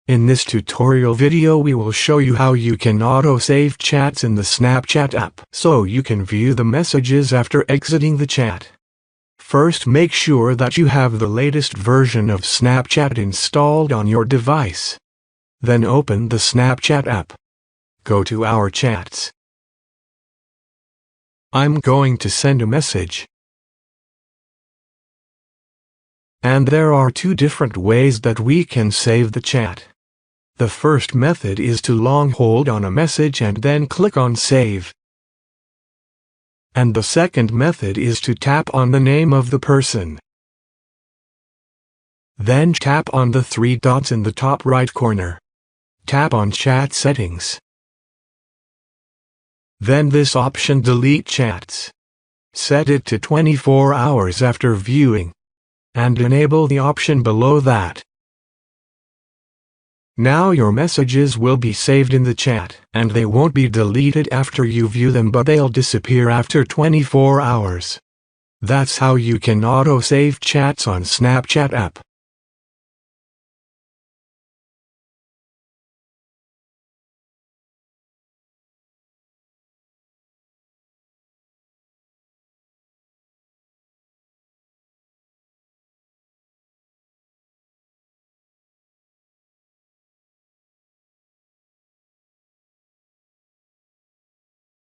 In this tutorial video we will show you how you can auto-save chats in the Snapchat app so you can view the messages after exiting the chat. First, make sure that you have the latest version of Snapchat installed on your device. Then open the Snapchat app. Go to our chats. I'm going to send a message. And there are two different ways that we can save the chat. The first method is to long hold on a message and then click on Save. And the second method is to tap on the name of the person. Then tap on the three dots in the top right corner. Tap on Chat Settings. Then this option Delete Chats. Set it to 24 hours after viewing. And enable the option below that. Now your messages will be saved in the chat, and they won't be deleted after you view them, but they'll disappear after 24 hours. That's how you can auto-save chats on Snapchat app.